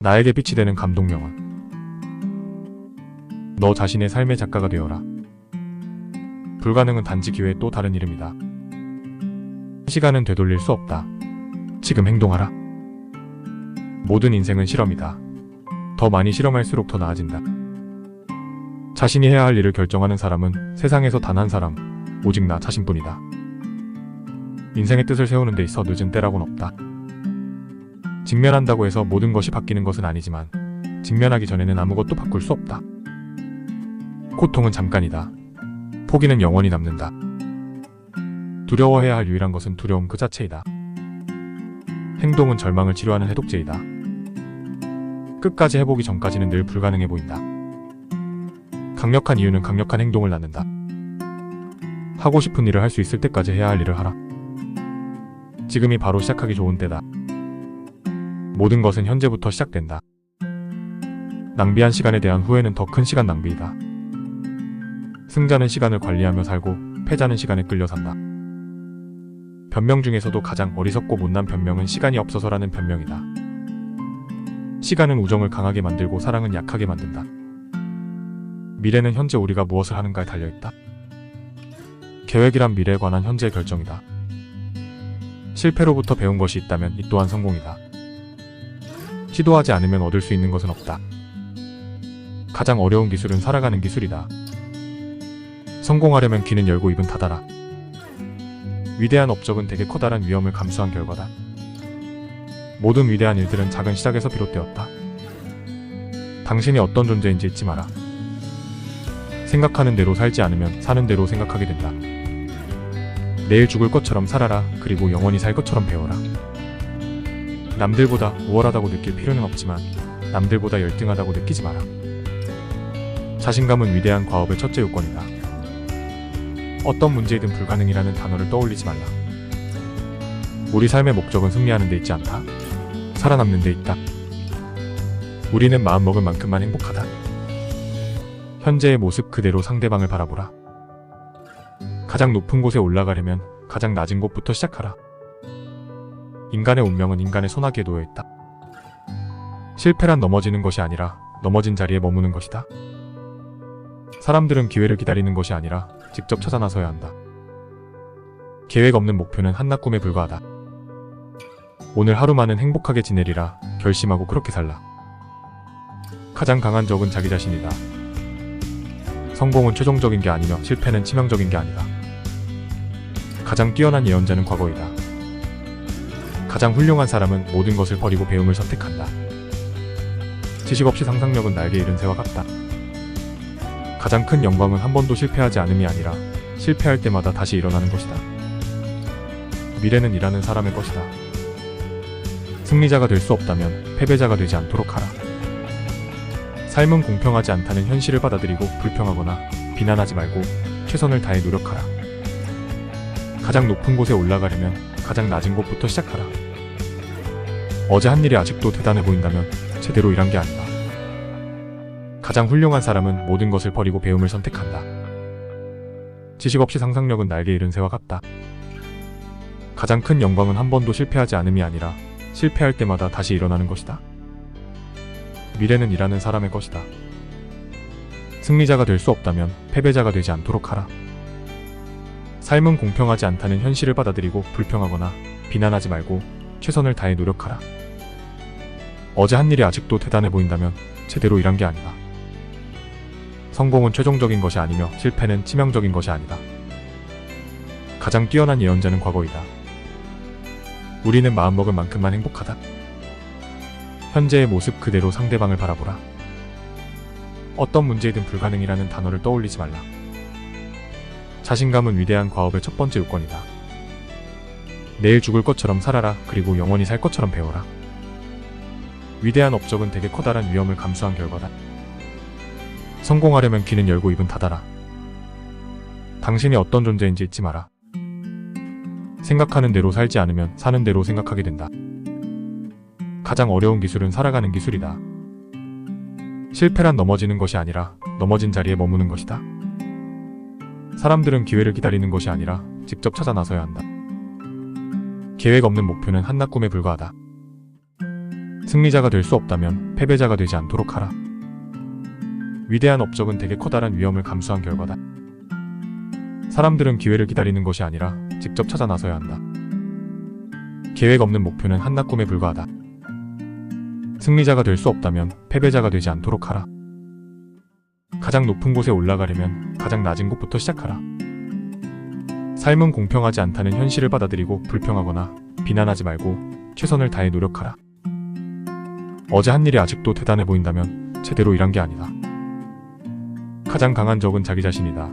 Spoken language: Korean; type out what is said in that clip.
나에게 빛이 되는 감동 명언. 너 자신의 삶의 작가가 되어라. 불가능은 단지 기회의 또 다른 이름이다. 시간은 되돌릴 수 없다. 지금 행동하라. 모든 인생은 실험이다. 더 많이 실험할수록 더 나아진다. 자신이 해야 할 일을 결정하는 사람은 세상에서 단 한 사람, 오직 나 자신뿐이다. 인생의 뜻을 세우는 데 있어 늦은 때라고는 없다. 직면한다고 해서 모든 것이 바뀌는 것은 아니지만 직면하기 전에는 아무것도 바꿀 수 없다. 고통은 잠깐이다. 포기는 영원히 남는다. 두려워해야 할 유일한 것은 두려움 그 자체이다. 행동은 절망을 치료하는 해독제이다. 끝까지 해보기 전까지는 늘 불가능해 보인다. 강력한 이유는 강력한 행동을 낳는다. 하고 싶은 일을 할 수 있을 때까지 해야 할 일을 하라. 지금이 바로 시작하기 좋은 때다. 모든 것은 현재부터 시작된다. 낭비한 시간에 대한 후회는 더 큰 시간 낭비이다. 승자는 시간을 관리하며 살고 패자는 시간에 끌려 산다. 변명 중에서도 가장 어리석고 못난 변명은 시간이 없어서라는 변명이다. 시간은 우정을 강하게 만들고 사랑은 약하게 만든다. 미래는 현재 우리가 무엇을 하는가에 달려있다. 계획이란 미래에 관한 현재의 결정이다. 실패로부터 배운 것이 있다면 이 또한 성공이다. 시도하지 않으면 얻을 수 있는 것은 없다. 가장 어려운 기술은 살아가는 기술이다. 성공하려면 귀는 열고 입은 닫아라. 위대한 업적은 대개 커다란 위험을 감수한 결과다. 모든 위대한 일들은 작은 시작에서 비롯되었다. 당신이 어떤 존재인지 잊지 마라. 생각하는 대로 살지 않으면 사는 대로 생각하게 된다. 내일 죽을 것처럼 살아라. 그리고 영원히 살 것처럼 배워라. 남들보다 우월하다고 느낄 필요는 없지만 남들보다 열등하다고 느끼지 마라. 자신감은 위대한 과업의 첫째 요건이다. 어떤 문제이든 불가능이라는 단어를 떠올리지 말라. 우리 삶의 목적은 승리하는 데 있지 않다. 살아남는 데 있다. 우리는 마음먹은 만큼만 행복하다. 현재의 모습 그대로 상대방을 바라보라. 가장 높은 곳에 올라가려면 가장 낮은 곳부터 시작하라. 인간의 운명은 인간의 손아귀에 놓여있다. 실패란 넘어지는 것이 아니라 넘어진 자리에 머무는 것이다. 사람들은 기회를 기다리는 것이 아니라 직접 찾아 나서야 한다. 계획 없는 목표는 한낱 꿈에 불과하다. 오늘 하루만은 행복하게 지내리라 결심하고 그렇게 살라. 가장 강한 적은 자기 자신이다. 성공은 최종적인 게 아니며 실패는 치명적인 게 아니다. 가장 뛰어난 예언자는 과거이다. 가장 훌륭한 사람은 모든 것을 버리고 배움을 선택한다. 지식 없이 상상력은 날개 잃은 새와 같다. 가장 큰 영광은 한 번도 실패하지 않음이 아니라 실패할 때마다 다시 일어나는 것이다. 미래는 일하는 사람의 것이다. 승리자가 될 수 없다면 패배자가 되지 않도록 하라. 삶은 공평하지 않다는 현실을 받아들이고 불평하거나 비난하지 말고 최선을 다해 노력하라. 가장 높은 곳에 올라가려면 가장 낮은 곳부터 시작하라. 어제 한 일이 아직도 대단해 보인다면 제대로 일한 게 아니다. 가장 훌륭한 사람은 모든 것을 버리고 배움을 선택한다. 지식 없이 상상력은 날개 잃은 새와 같다. 가장 큰 영광은 한 번도 실패하지 않음이 아니라 실패할 때마다 다시 일어나는 것이다. 미래는 일하는 사람의 것이다. 승리자가 될 수 없다면 패배자가 되지 않도록 하라. 삶은 공평하지 않다는 현실을 받아들이고 불평하거나 비난하지 말고 최선을 다해 노력하라. 어제 한 일이 아직도 대단해 보인다면 제대로 일한 게 아니다. 성공은 최종적인 것이 아니며 실패는 치명적인 것이 아니다. 가장 뛰어난 예언자는 과거이다. 우리는 마음먹은 만큼만 행복하다. 현재의 모습 그대로 상대방을 바라보라. 어떤 문제이든 불가능이라는 단어를 떠올리지 말라. 자신감은 위대한 과업의 첫 번째 요건이다. 내일 죽을 것처럼 살아라. 그리고 영원히 살 것처럼 배워라. 위대한 업적은 대개 커다란 위험을 감수한 결과다. 성공하려면 귀는 열고 입은 닫아라. 당신이 어떤 존재인지 잊지 마라. 생각하는 대로 살지 않으면 사는 대로 생각하게 된다. 가장 어려운 기술은 살아가는 기술이다. 실패란 넘어지는 것이 아니라 넘어진 자리에 머무는 것이다. 사람들은 기회를 기다리는 것이 아니라 직접 찾아 나서야 한다. 계획 없는 목표는 한낱 꿈에 불과하다. 승리자가 될 수 없다면 패배자가 되지 않도록 하라. 위대한 업적은 대개 커다란 위험을 감수한 결과다. 사람들은 기회를 기다리는 것이 아니라 직접 찾아 나서야 한다. 계획 없는 목표는 한낱 꿈에 불과하다. 승리자가 될 수 없다면 패배자가 되지 않도록 하라. 가장 높은 곳에 올라가려면 가장 낮은 곳부터 시작하라. 삶은 공평하지 않다는 현실을 받아들이고 불평하거나 비난하지 말고 최선을 다해 노력하라. 어제 한 일이 아직도 대단해 보인다면 제대로 일한 게 아니다. 가장 강한 적은 자기 자신이다.